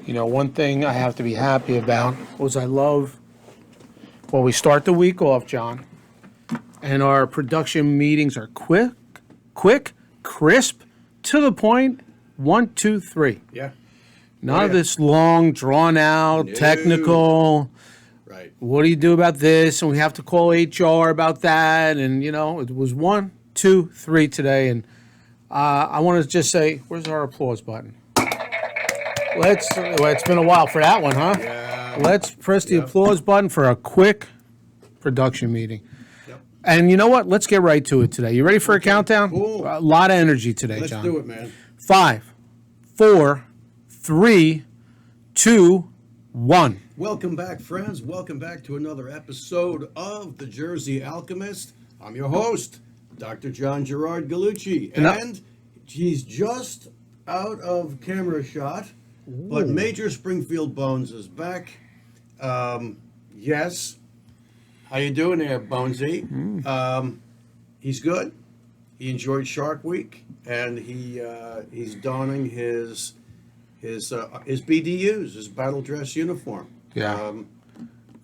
You know, one thing I have to be happy about was we start the week off, John, and our production meetings are quick, crisp, to the point, 1, 2, 3. Yeah. None of this long, drawn out, technical. Right. What do you do about this? And we have to call HR about that. And, you know, it was 1, 2, 3 today. And I want to just say, where's our applause button? It's been a while for that one, huh? Yeah. Let's press the applause button for a quick production meeting. Yep. And you know what? Let's get right to it today. You ready for a countdown? Cool. A lot of energy today, Let's John. do it, man. 5, 4, 3, 2, 1. Welcome back, friends. Welcome back to another episode of The Jersey Alchemist. I'm your host, Dr. John Gerard Gallucci. And he's just out of camera shot, but Major Springfield Bones is back. Yes. How you doing there, Bonesy? He's good. He enjoyed Shark Week, and he's donning his BDUs, his battle dress uniform. Yeah.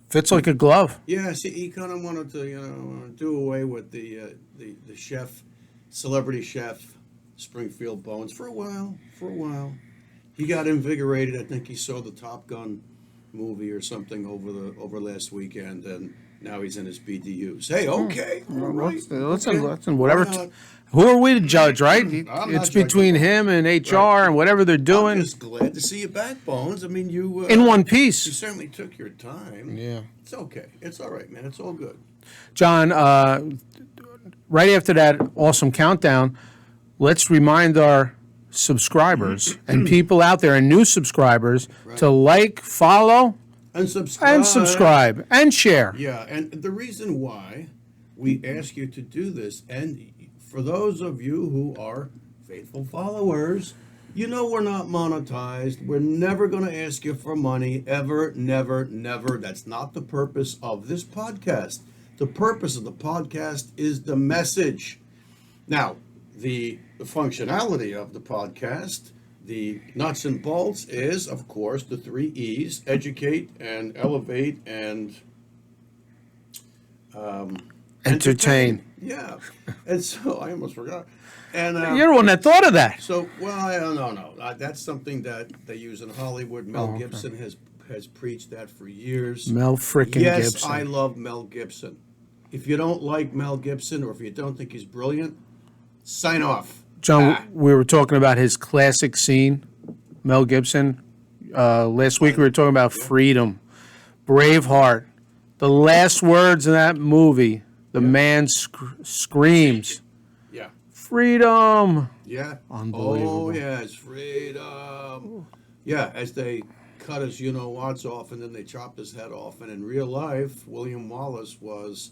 Fits like a glove. Yeah, see, he kind of wanted to, do away with the celebrity chef, Springfield Bones for a while. He got invigorated. I think he saw the Top Gun movie or something over last weekend, and now he's in his BDUs. Hey, okay, all right. Listen, whatever. Who are we to judge, right? It's between him and HR and whatever they're doing. I'm just glad to see you back, Bones. I mean, you in one piece. You certainly took your time. Yeah, it's okay. It's all right, man. It's all good. John, right after that awesome countdown, let's remind our subscribers and people out there and new subscribers to like, follow, and subscribe and share. Yeah, and the reason why we ask you to do this, and for those of you who are faithful followers, you know we're not monetized. We're never going to ask you for money, ever, never, never. That's not the purpose of this podcast. The purpose of the podcast is the message. Now, the functionality of the podcast, the nuts and bolts, is, of course, the 3 E's: educate and elevate and entertain. Yeah. And so I almost forgot. And you're the one that thought of that. So, well, no. That's something that they use in Hollywood. Mel Gibson has preached that for years. Mel frickin' Gibson. Yes, I love Mel Gibson. If you don't like Mel Gibson, or if you don't think he's brilliant, sign off. John, we were talking about his classic scene, Mel Gibson. Last week we were talking about freedom, Braveheart. The last words in that movie, the man screams, "Yeah, freedom!" Yeah, unbelievable. Oh yes, freedom. Yeah, as they cut his you-know-whats off, and then they chopped his head off. And in real life, William Wallace was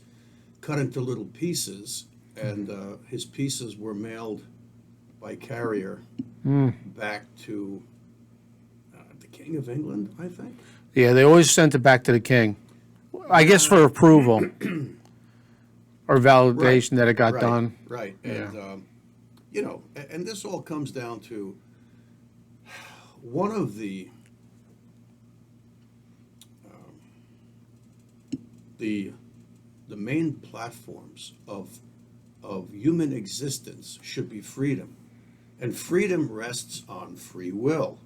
cut into little pieces, and his pieces were mailed by carrier back to the King of England, I think. Yeah, they always sent it back to the king, I guess, for approval or validation that it got done. Right, and and this all comes down to one of the main platforms of human existence should be freedom. And freedom rests on free will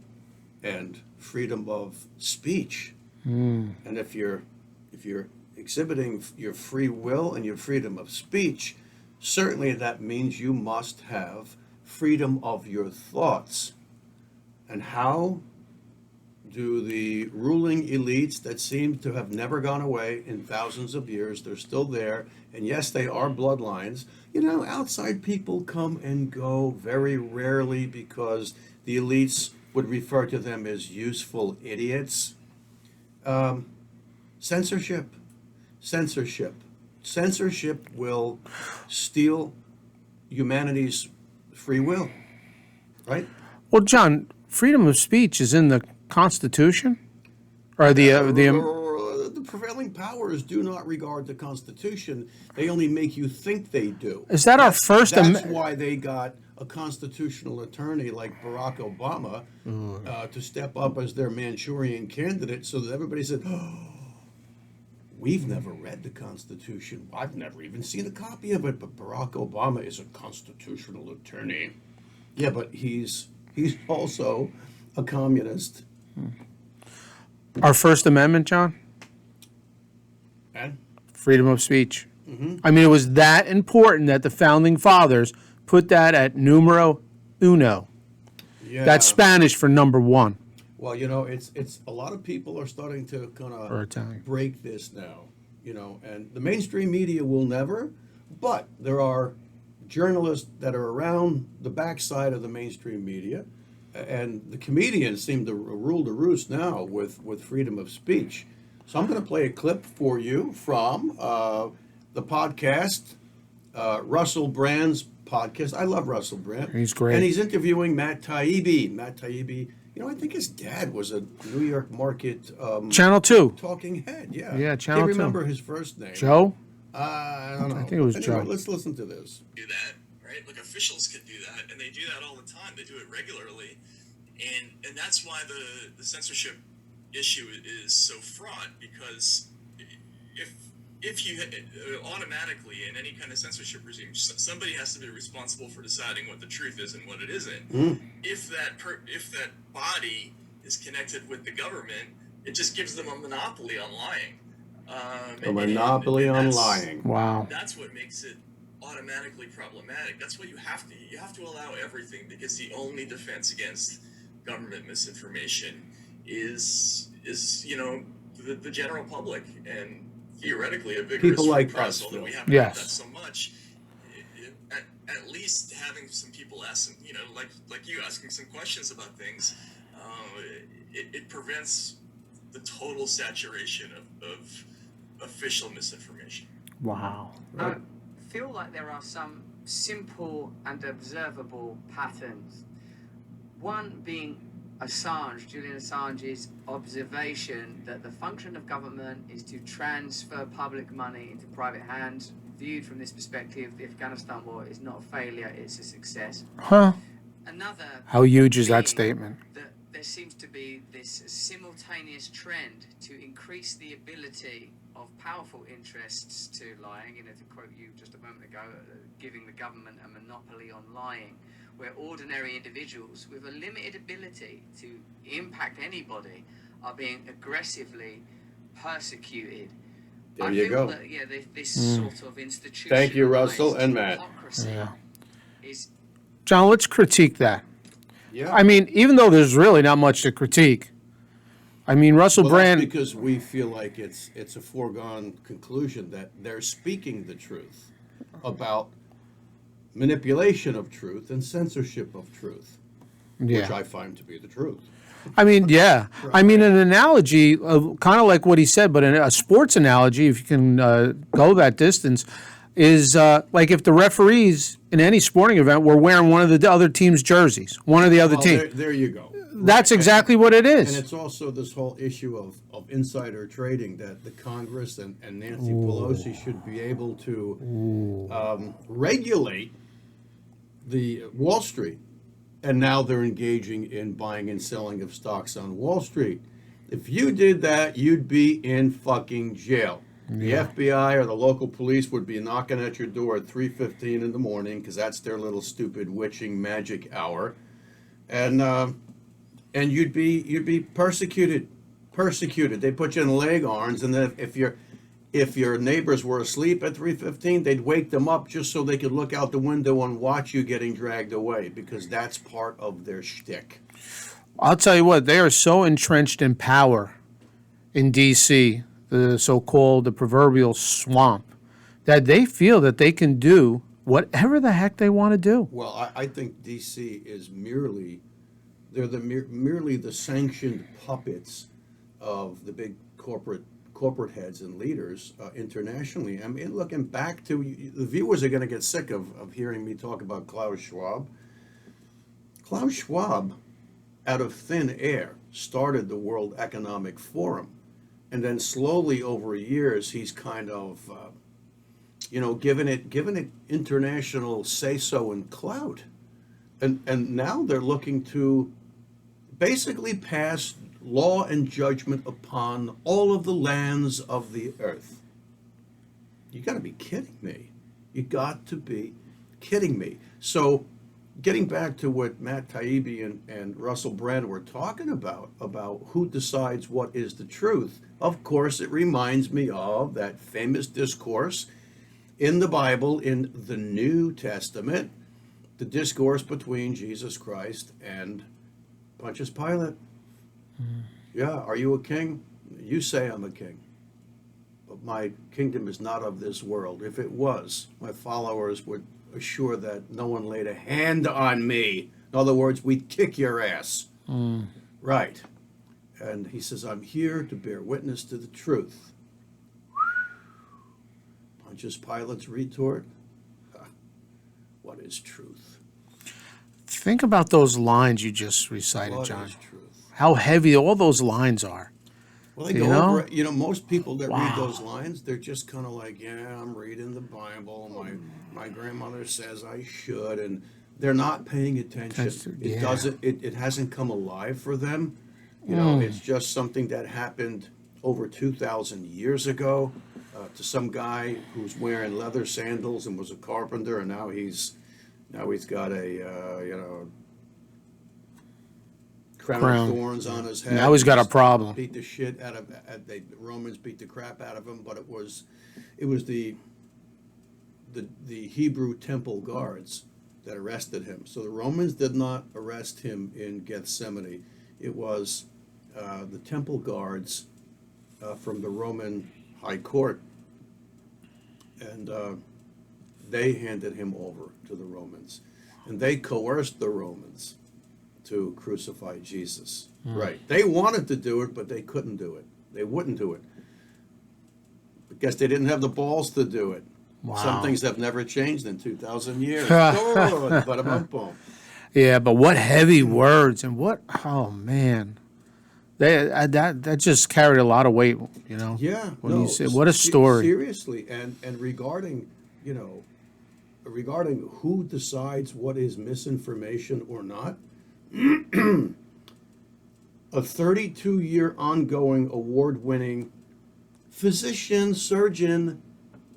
and freedom of speech. And if you're exhibiting your free will and your freedom of speech, certainly that means you must have freedom of your thoughts. And how do the ruling elites that seem to have never gone away in thousands of years, they're still there, and yes, they are bloodlines. Outside people come and go very rarely because the elites would refer to them as useful idiots. Censorship will steal humanity's free will, right? Well, John, freedom of speech is in the Constitution, or the prevailing powers do not regard the Constitution. They only make you think they do. Is that our first? That's why they got a constitutional attorney like Barack Obama to step up as their Manchurian candidate so that everybody said, oh, we've never read the Constitution. I've never even seen a copy of it, but Barack Obama is a constitutional attorney. Yeah, but he's also a communist. Our First Amendment, John? And Freedom of speech. I mean, it was that important that the founding fathers put that at numero uno. yeah, That's Spanish for number one. well, it's a lot of people are starting to kind Or of Italian. break this now, and the mainstream media will never, but there are journalists that are around the backside of the mainstream media, and the comedians seem to rule the roost now with freedom of speech. So I'm going to play a clip for you from the podcast, Russell Brand's podcast. I love Russell Brand. He's great. And he's interviewing Matt Taibbi. Matt Taibbi, I think his dad was a New York market Channel 2. talking head. Yeah. Yeah, Channel 2. Can't remember his first name. Joe? I don't know. I think it was Anyway, Joe. let's listen to this. Do that, right? Like officials could do that, and they do that all the time. They do it regularly, and that's why the censorship issue is so fraught, because if you automatically in any kind of censorship regime, somebody has to be responsible for deciding what the truth is and what it isn't. If that body is connected with the government, it just gives them a monopoly on lying. A monopoly on that's- lying. Wow. That's what makes it automatically problematic. That's why you have to allow everything, because the only defense against government misinformation is the general public, and theoretically a vigorous People like press, us, although we Phil. haven't Yes. done that so much. At least having some people ask some, like you asking some questions about things, it prevents the total saturation of official misinformation. Wow. I feel like there are some simple and observable patterns. One being Julian Assange's observation that the function of government is to transfer public money into private hands. Viewed from this perspective, the Afghanistan war is not a failure, it's a success. Huh? Another How huge is that being statement? that there seems to be this simultaneous trend to increase the ability of powerful interests to lying, to quote you just a moment ago, giving the government a monopoly on lying, where ordinary individuals with a limited ability to impact anybody are being aggressively persecuted. There I you feel go. that, this sort of institutionalized Thank you, Russell and Matt. hypocrisy Yeah. is John, let's critique that. Yeah. I mean, even though there's really not much to critique. I mean, Russell Well, Brand. that's because we feel like it's a foregone conclusion that they're speaking the truth about manipulation of truth and censorship of truth, which Yeah. I find to be the truth. I mean, yeah. I mean, an analogy of kind of like what he said, but a sports analogy, if you can go that distance, is like if the referees in any sporting event were wearing one of the other team's jerseys, one of the other Well, team. there you go. That's exactly what it And is. it's also this whole issue of insider trading that the Congress and Nancy Pelosi should be able to regulate the Wall Street. And now they're engaging in buying and selling of stocks on Wall Street. If you did that, you'd be in fucking jail. The FBI or the local police would be knocking at your door at 3:15 in the morning, because that's their little stupid witching magic hour, and you'd be persecuted. They put you in leg irons, and then if your neighbors were asleep at 3:15, they'd wake them up just so they could look out the window and watch you getting dragged away, because that's part of their shtick. I'll tell you what, they are so entrenched in power in D.C., the proverbial swamp, that they feel that they can do whatever the heck they want to do. Well, I think D.C. is merely the sanctioned puppets of the big corporate heads and leaders internationally. I mean, looking back to, the viewers are going to get sick of hearing me talk about Klaus Schwab. Klaus Schwab, out of thin air, started the World Economic Forum. And then slowly over years, he's kind of, given it international say-so and clout. and now they're looking to basically pass law and judgment upon all of the lands of the earth. You got to be kidding me. You got to be kidding me. So, getting back to what Matt Taibbi and Russell Brand were talking about who decides what is the truth, of course, it reminds me of that famous discourse in the Bible, in the New Testament, the discourse between Jesus Christ and Pontius Pilate. Yeah, are you a king? You say I'm a king. But my kingdom is not of this world. If it was, my followers would assure that no one laid a hand on me. In other words, we'd kick your ass. Right. And he says, I'm here to bear witness to the truth. Pontius Pilate's retort, what is truth? Think about those lines you just recited, What John. is truth? How heavy all those lines are. Well, they You go know? over it. You know, most people that read Wow. those lines, they're just kind of like, yeah, I'm reading the Bible. My grandmother says I should, and they're not paying attention. Yeah. It doesn't. It hasn't come alive for them. You know, it's just something that happened over 2,000 years ago to some guy who's wearing leather sandals and was a carpenter, and now he's got a crown of thorns on his head. Now he's got a problem. Beat the shit out of the Romans beat the crap out of him, but it was the Hebrew temple guards that arrested him. So the Romans did not arrest him in Gethsemane. It was the temple guards from the Roman high court, and they handed him over to the Romans, and they coerced the Romans to crucify Jesus. Right. They wanted to do it, but they couldn't do it. They wouldn't do it. I guess they didn't have the balls to do it. Wow. Some things have never changed in 2,000 years. Boom. Yeah, but what heavy words and what, oh man. That just carried a lot of weight, you know. Yeah. When you say, what a story. Seriously, and regarding, regarding who decides what is misinformation or not, a 32-year ongoing award-winning physician, surgeon,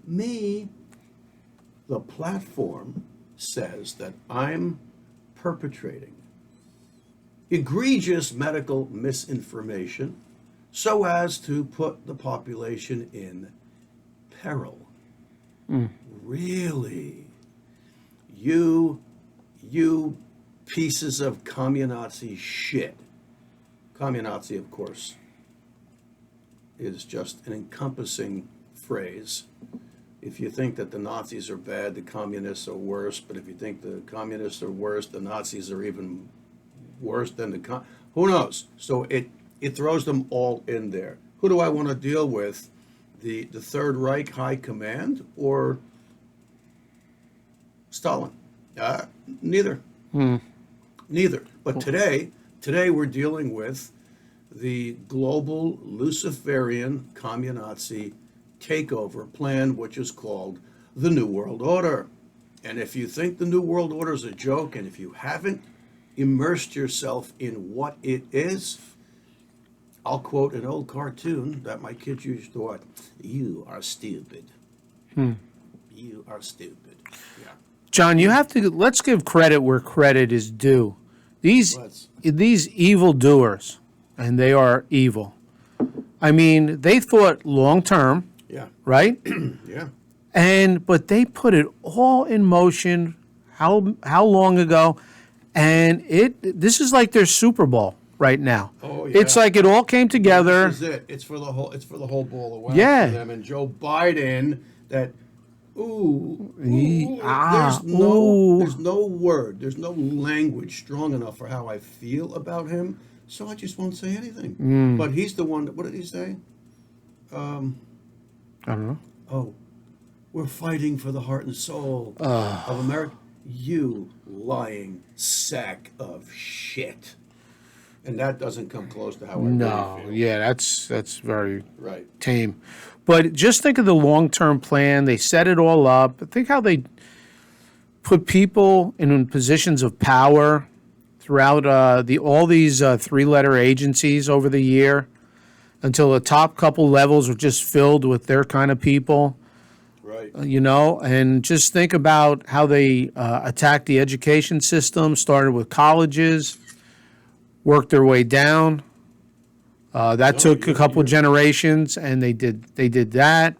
me, the platform says that I'm perpetrating egregious medical misinformation so as to put the population in peril. Really? You pieces of communazi shit. Communazi, of course, is just an encompassing phrase. If you think that the Nazis are bad, the communists are worse. But if you think the communists are worse, the Nazis are even worse than who knows? So it throws them all in there. Who do I want to deal with? The Third Reich High Command or Stalin? Neither. Neither. But today we're dealing with the global Luciferian communazi takeover plan, which is called the New World Order. And if you think the New World Order is a joke, and if you haven't immersed yourself in what it is, I'll quote an old cartoon that my kids used to watch. You are stupid. You are stupid. Yeah. John, you have to, let's give credit where credit is due. These evildoers, and they are evil. I mean, they thought long term, Yeah. right? Yeah. But they put it all in motion. How long ago? And this is like their Super Bowl right now. Oh, yeah. It's like it all came together. This is it. It's for the whole ball of wax Yeah. for them. And Joe Biden, that there's no word, there's no language strong enough for how I feel about him. So I just won't say anything. But he's the one. What did he say? I don't know. Oh, we're fighting for the heart and soul of America. You lying sack of shit. And that doesn't come close to how I No, really feel. yeah, that's very Right. tame. But just think of the long-term plan. They set it all up. Think how they put people in positions of power throughout all these three-letter agencies over the year until the top couple levels were just filled with their kind of people. Right. And just think about how they attacked the education system, started with colleges, worked their way down. That No, took a couple you're- generations, and they did that.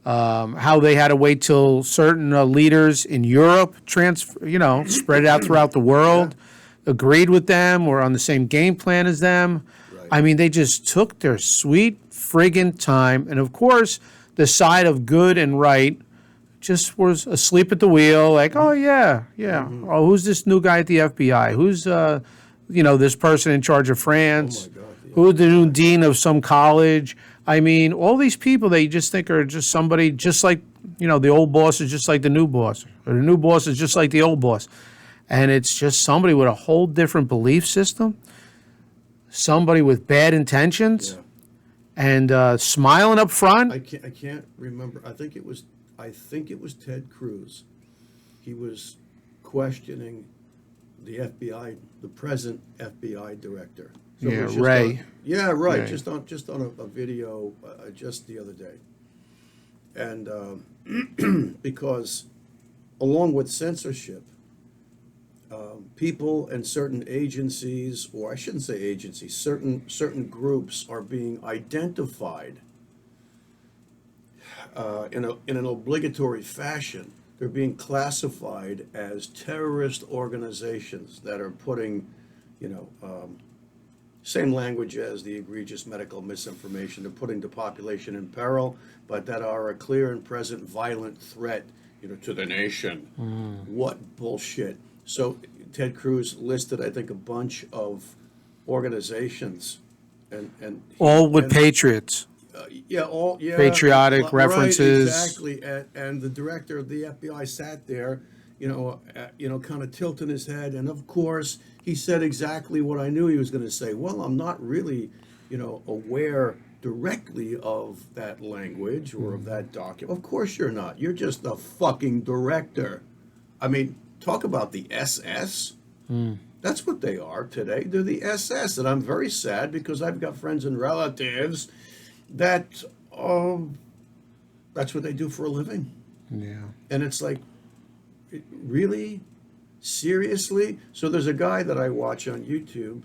How they had to wait till certain leaders in Europe spread it out throughout the world, agreed with them, were on the same game plan as them. Right. I mean, they just took their sweet friggin' time, and of course, the side of good and right just was asleep at the wheel, like, oh yeah. Mm-hmm. Oh, who's this new guy at the FBI? Who's this person in charge of France? Oh my God, the Who's the new dean of some college? I mean, all these people they just think are just somebody, just like the old boss is just like the new boss, or the new boss is just like the old boss, and it's just somebody with a whole different belief system, somebody with bad intentions, Yeah. and smiling up front. I can't remember. I think it was Ted Cruz. He was questioning the FBI, the present FBI director. So it Yeah, was just Ray. Right. Ray. Just on a video just the other day, and because along with censorship, people and certain agencies, or I shouldn't say agencies, certain groups are being identified in an obligatory fashion. They're being classified as terrorist organizations that are putting, same language as the egregious medical misinformation. They're putting the population in peril, but that are a clear and present violent threat, to the nation. What bullshit. So Ted Cruz listed, I think, a bunch of organizations, and All with and, patriots. Patriotic right, references. exactly. And the director of the FBI sat there, kind of tilting his head, and of course he said exactly what I knew he was going to say. Well, I'm not really, aware directly of that language or of that document. Of course you're not. You're just the fucking director. I mean, talk about the SS. That's what they are today. They're the SS, and I'm very sad because I've got friends and relatives that that's what they do for a living. Yeah. And it's like, really? Seriously? So there's a guy that I watch on YouTube.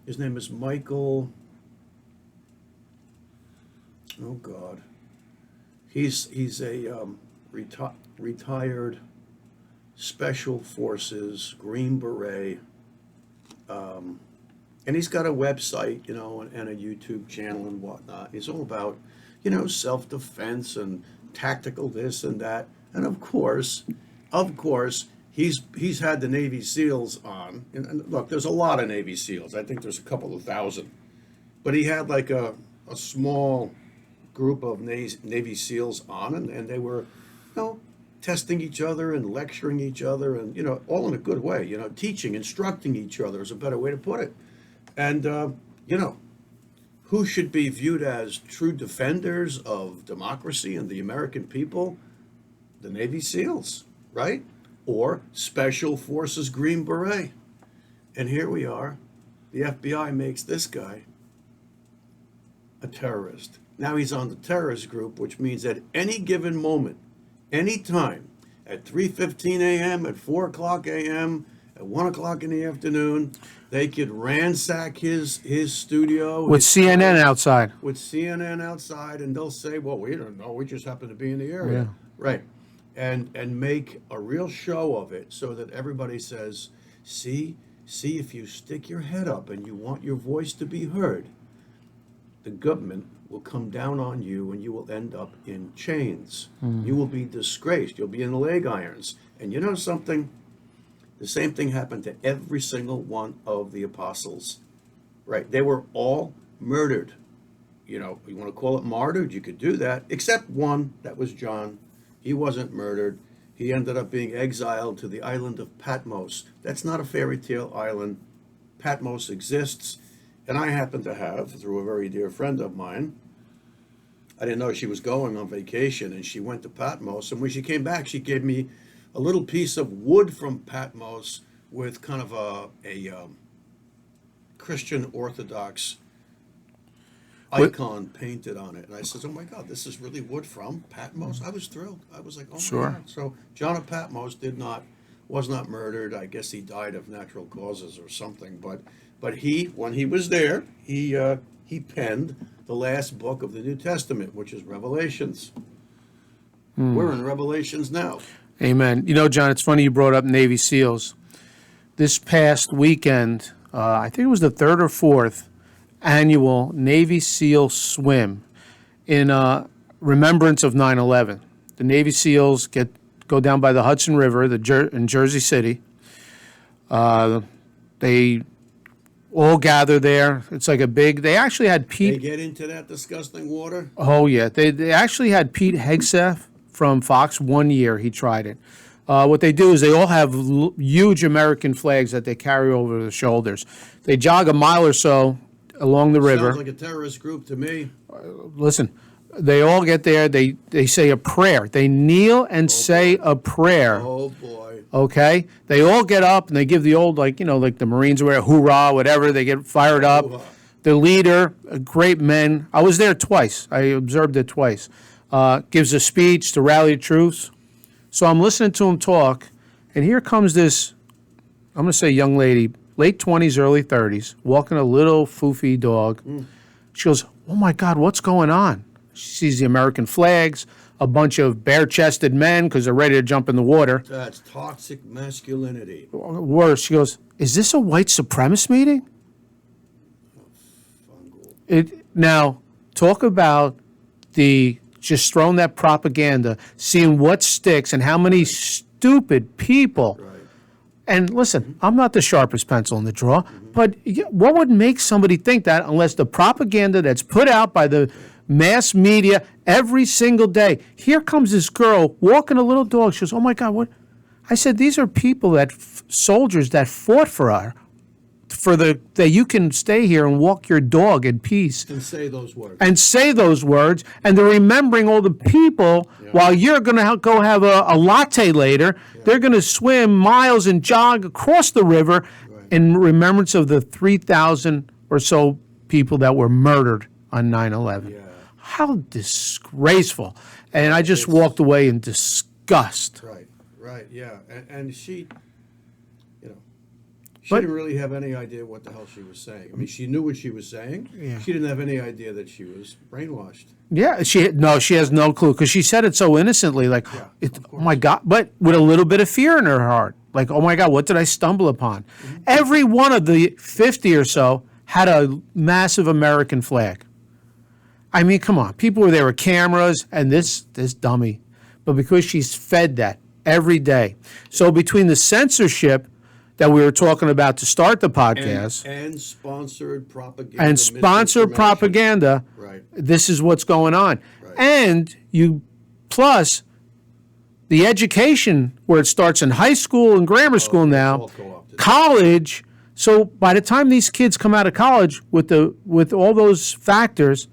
His name is Michael. Oh God. He's a retired Special Forces Green Beret. And he's got a website, and a YouTube channel and whatnot. He's all about, self-defense and tactical this and that. And of course, he's had the Navy SEALs on. And look, there's a lot of Navy SEALs. I think there's a couple of thousand. But he had like a small group of Navy SEALs on, and they were, testing each other and lecturing each other, and all in a good way. Teaching, instructing each other is a better way to put it. And who should be viewed as true defenders of democracy and the American people? The Navy SEALs, right? Or Special Forces Green Beret. And here we are. The FBI makes this guy a terrorist. Now he's on the terrorist group, which means at any given moment, any time, at 3:15 a.m., at 4 o'clock a.m., at 1 o'clock in the afternoon, they could ransack his studio. With his CNN house, outside. With CNN outside, and they'll say, well, we don't know, we just happen to be in the area. Yeah. Right. And make a real show of it so that everybody says, see, if you stick your head up and you want your voice to be heard, the government will come down on you and you will end up in chains. You will be disgraced. You'll be in leg irons. And you know something? The same thing happened to every single one of the apostles. Right? They were all murdered. You want to call it martyred? You could do that. Except one, that was John. He wasn't murdered. He ended up being exiled to the island of Patmos. That's not a fairy tale island. Patmos exists. And I happen to have, through a very dear friend of mine, I didn't know she was going on vacation, and she went to Patmos. And when she came back, she gave me a little piece of wood from Patmos with kind of a Christian Orthodox icon painted on it. And I says, oh my God, this is really wood from Patmos? I was thrilled. I was like, oh Sure. my God. So John of Patmos was not murdered. I guess he died of natural causes or something. But he, when he was there, he penned the last book of the New Testament, which is Revelations. We're in Revelations now. Amen. You know, John, it's funny you brought up Navy SEALs. This past weekend, I think it was the third or fourth annual Navy SEAL swim in remembrance of 9/11. The Navy SEALs go down by the Hudson River in Jersey City. They all gather there. It's like they actually had They Pete. get into that disgusting water. Oh, yeah. They actually had Pete Hegseth from Fox 1 year. He tried it. What they do is they all have huge American flags that they carry over their shoulders. They jog a mile or so along the river. Sounds like a terrorist group to me. Listen, they all get there. They say a prayer. They kneel and say a prayer. Oh boy. Okay? They all get up and they give the old, like the Marines wear, hoorah, whatever. They get fired up. Hoorah. The leader, great men. I was there twice. I observed it twice. Gives a speech to rally the troops. So I'm listening to him talk, and here comes this, I'm going to say young lady, late 20s, early 30s, walking a little foofy dog. She goes, oh my God, what's going on? She sees the American flags, a bunch of bare-chested men because they're ready to jump in the water. That's toxic masculinity. Worse, she goes, is this a white supremacist meeting? Now, talk about just throwing that propaganda, seeing what sticks and how many stupid people. Right. And listen, I'm not the sharpest pencil in the drawer, but what would make somebody think that unless the propaganda that's put out by the mass media every single day? Here comes this girl walking a little dog. She goes, oh my God, what? I said, these are people soldiers that fought for her, that you can stay here and walk your dog in peace. And say those words. And they're remembering all the people while you're going to go have a latte later. Yeah. They're going to swim miles and jog across the river in remembrance of the 3,000 or so people that were murdered on 9/11. Yeah. How disgraceful. And I just walked away in disgust. Right, yeah. And she... She didn't really have any idea what the hell she was saying. I mean, she knew what she was saying. Yeah. She didn't have any idea that she was brainwashed. Yeah, she has no clue because she said it so innocently, like, oh my God, but with a little bit of fear in her heart. Like, oh my God, what did I stumble upon? Mm-hmm. Every one of the 50 or so had a massive American flag. I mean, come on. People were there with cameras and this dummy. But because she's fed that every day. So between the censorship that we were talking about to start the podcast. And sponsored propaganda. Right. This is what's going on. Right. And plus the education where it starts in high school and grammar school now, college. So by the time these kids come out of college with all those factors,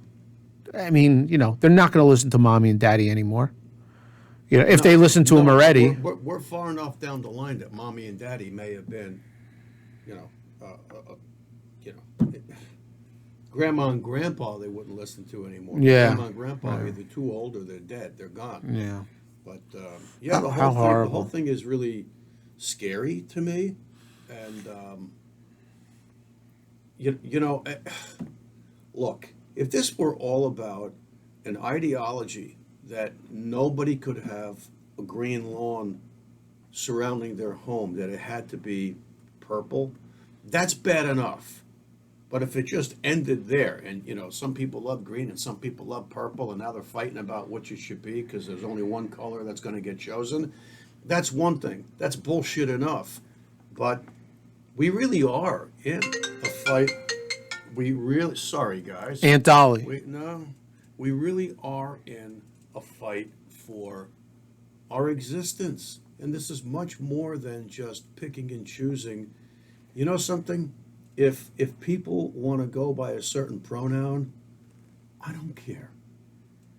I mean, they're not going to listen to mommy and daddy anymore. If they listen to them already. We're far enough down the line that mommy and daddy may have been, grandma and grandpa they wouldn't listen to anymore. Yeah. Grandma and grandpa are either too old or they're dead. They're gone. Yeah. But, how the horrible. whole thing is really scary to me. And, look, if this were all about an ideology that nobody could have a green lawn surrounding their home, that it had to be purple, that's bad enough. But if it just ended there, and some people love green and some people love purple, and now they're fighting about which it should be because there's only one color that's going to get chosen, that's one thing. That's bullshit enough. But we really are in a fight. Sorry guys. Aunt Dolly. We really are in a fight for our existence. And this is much more than just picking and choosing. You know something? If people want to go by a certain pronoun, I don't care.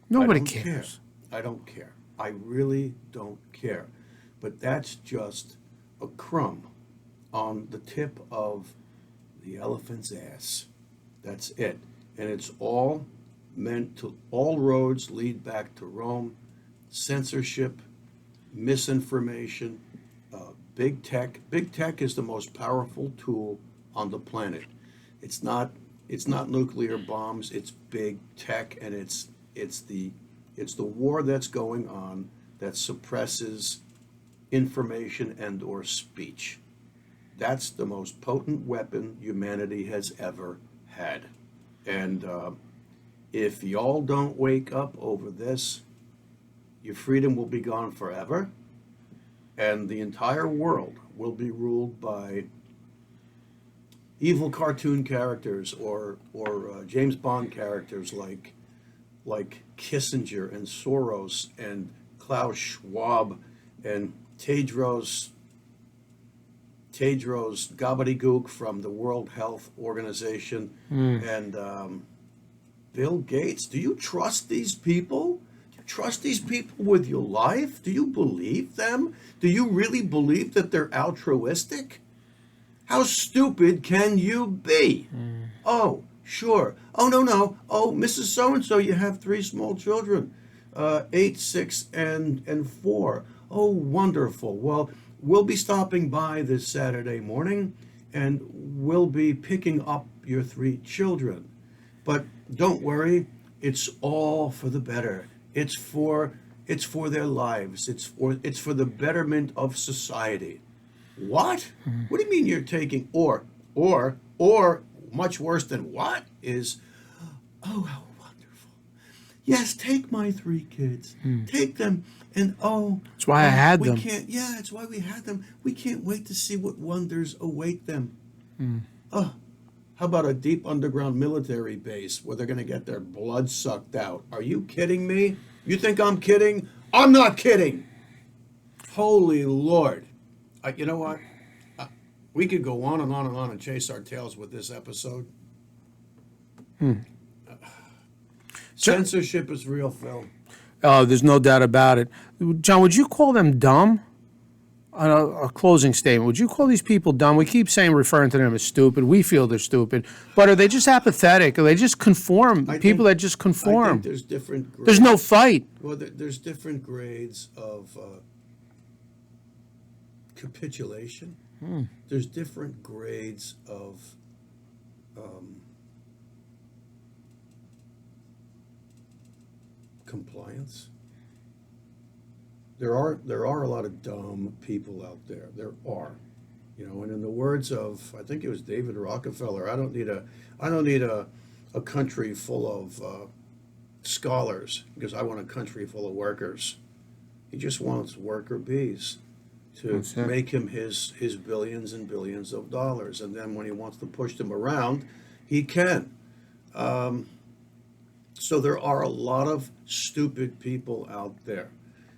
Nobody cares. I don't care. I really don't care. but that's just a crumb on the tip of the elephant's ass. That's it. And it's all meant to, all roads lead back to Rome. Censorship, misinformation, big tech. Big tech is the most powerful tool on the planet. It's not nuclear bombs, it's big tech, and it's the war that's going on that suppresses information and or speech. That's the most potent weapon humanity has ever had. And if y'all don't wake up over this, your freedom will be gone forever, and the entire world will be ruled by evil cartoon characters or James Bond characters like Kissinger and Soros and Klaus Schwab and Tedros gobbledygook from the World Health Organization and Bill Gates. Do you trust these people? Do you trust these people with your life? Do you believe them? Do you really believe that they're altruistic? How stupid can you be? Oh, sure. Oh, no. Oh, Mrs. So-and-so, you have 3 small children, 8, 6, and 4. Oh, wonderful. Well, we'll be stopping by this Saturday morning, and we'll be picking up your 3 children. But don't worry, it's all for the better. It's for their lives. It's for the betterment of society. What? What do you mean you're taking or much worse than what is, oh, how wonderful. Yes, take my 3 kids. Take them and That's why I had we them. Can't, yeah, it's why we had them. We can't wait to see what wonders await them. Oh, how about a deep underground military base where they're going to get their blood sucked out? Are you kidding me? You think I'm kidding? I'm not kidding. Holy Lord. You know what? We could go on and on and on and chase our tails with this episode. Censorship is real, Phil. Oh, there's no doubt about it. John, would you call them dumb? A closing statement. Would you call these people dumb? We keep referring to them as stupid. We feel they're stupid. But are they just apathetic? Are they just conform? People that just I conform? think there's different grades. There's no fight. Well, there's different grades of capitulation. There's different grades of compliance. There are a lot of dumb people out there. There are, and in the words of, I think it was David Rockefeller, I don't need a country full of scholars because I want a country full of workers. He just wants worker bees to make him his billions and billions of dollars, and then when he wants to push them around, he can. So there are a lot of stupid people out there.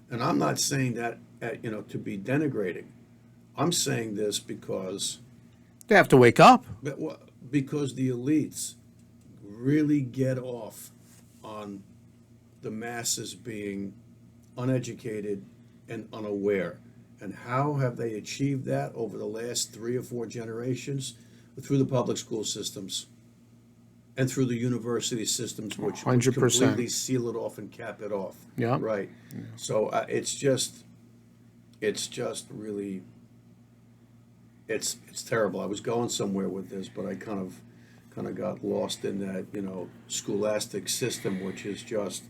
And I'm not saying that, to be denigrating. I'm saying this because They have to wake up. because the elites really get off on the masses being uneducated and unaware. And how have they achieved that over the last 3 or 4 generations? Through the public school systems and through the university systems, which 100%. completely seal it off and cap it off. Yeah. Right. Yeah. So it's just really, it's terrible. I was going somewhere with this, but I kind of got lost in that, scholastic system, which is just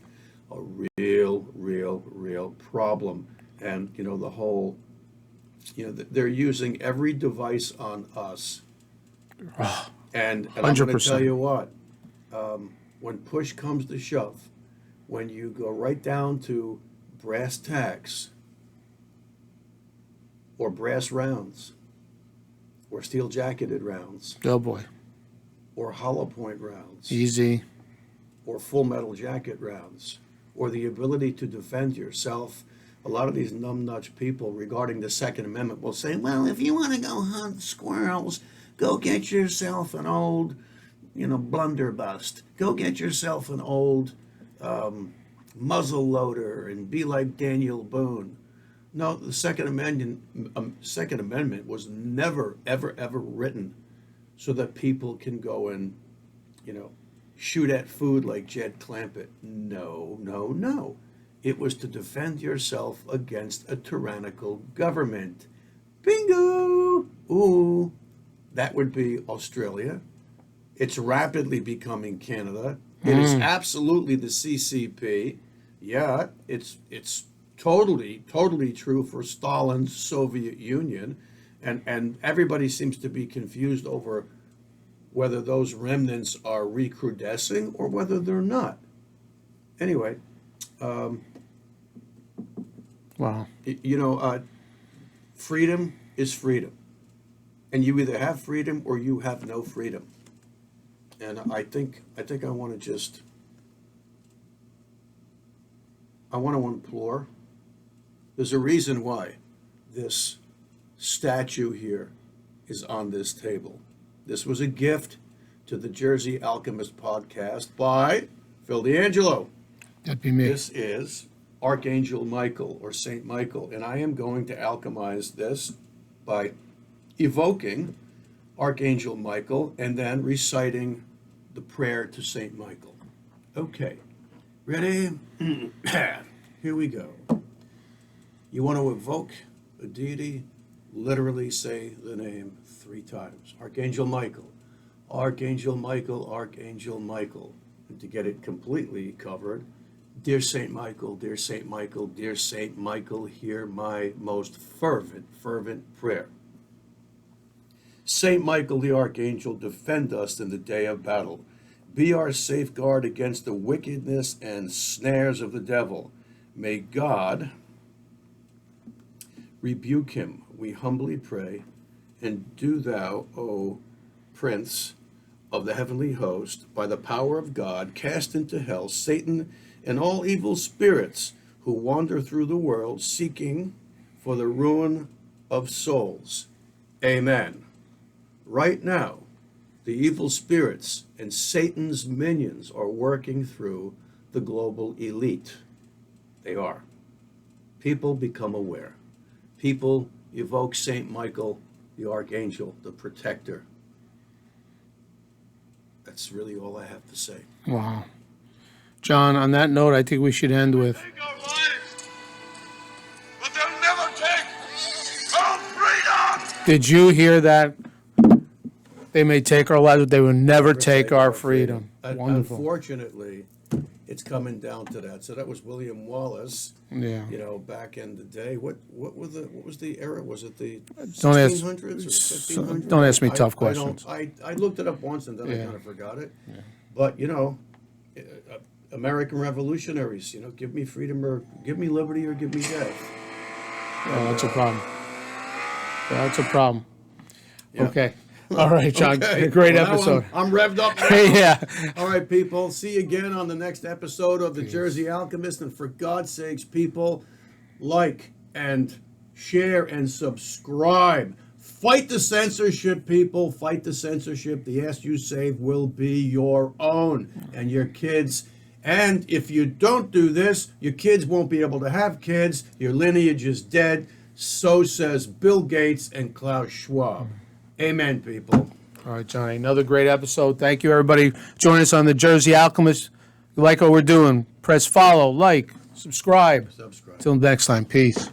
a real problem. And, the whole, they're using every device on us. And I'm going to tell you what, when push comes to shove, when you go right down to brass tacks or brass rounds or steel jacketed rounds Oh boy. or hollow point rounds Easy. or full metal jacket rounds or the ability to defend yourself, a lot of these numbnuts people regarding the Second Amendment will say, well, if you want to go hunt squirrels, go get yourself an old, blunderbuss. Go get yourself an old muzzle loader and be like Daniel Boone. No, the Second Amendment was never, ever, ever written so that people can go and, shoot at food like Jed Clampett. No, no, no. It was to defend yourself against a tyrannical government. Bingo! Ooh, that would be Australia. It's rapidly becoming Canada. It is absolutely the CCP. Yeah, it's totally, totally true for Stalin's Soviet Union. And everybody seems to be confused over whether those remnants are recrudescing or whether they're not. Anyway, Wow. Freedom is freedom. And you either have freedom or you have no freedom. And I think I want to implore. There's a reason why this statue here is on this table. This was a gift to the Jersey Alchemist podcast by Phil D'Angelo. That'd be me. This is Archangel Michael or Saint Michael, and I am going to alchemize this by evoking Archangel Michael and then reciting the prayer to Saint Michael. Okay, ready? Here we go. You want to evoke a deity? Literally say the name 3 times. Archangel Michael, Archangel Michael, Archangel Michael. And to get it completely covered, dear Saint Michael, dear Saint Michael, dear Saint Michael, hear my most fervent prayer. Saint Michael the Archangel, defend us in the day of battle. Be our safeguard against the wickedness and snares of the devil. May God rebuke him, we humbly pray, and do thou, O Prince of the heavenly host, by the power of God, cast into hell Satan and all evil spirits who wander through the world seeking for the ruin of souls. Amen. Right now, the evil spirits and Satan's minions are working through the global elite. They are. People become aware. People evoke Saint Michael, the Archangel, the protector. That's really all I have to say. Wow. John, on that note, I think we should end with, Take our lives, but they'll never take our freedom! did you hear that? They may take our lives, but they will never take our freedom. Wonderful. Unfortunately, it's coming down to that. So that was William Wallace. Yeah. Back in the day. What was the era? Was it the Don't ask- 1600s or the 1500s? don't ask me tough I don't- questions. I looked it up once and then I Yeah. kind of forgot it. Yeah. But American revolutionaries. Give me freedom or give me liberty or give me death. That's a problem. That's a problem. Yeah. Okay. All right, John. Okay. Great Well, now episode. I'm revved up. Yeah. All right, people. See you again on the next episode of the Jersey Alchemist. And for God's sakes, people, like and share and subscribe. Fight the censorship, people. Fight the censorship. The ass you save will be your own and your kids. And if you don't do this, your kids won't be able to have kids. Your lineage is dead. So says Bill Gates and Klaus Schwab. Amen, people. All right, Johnny. Another great episode. Thank you, everybody. Join us on the Jersey Alchemist. You like what we're doing? Press follow, like, subscribe. Subscribe. Till next time. Peace.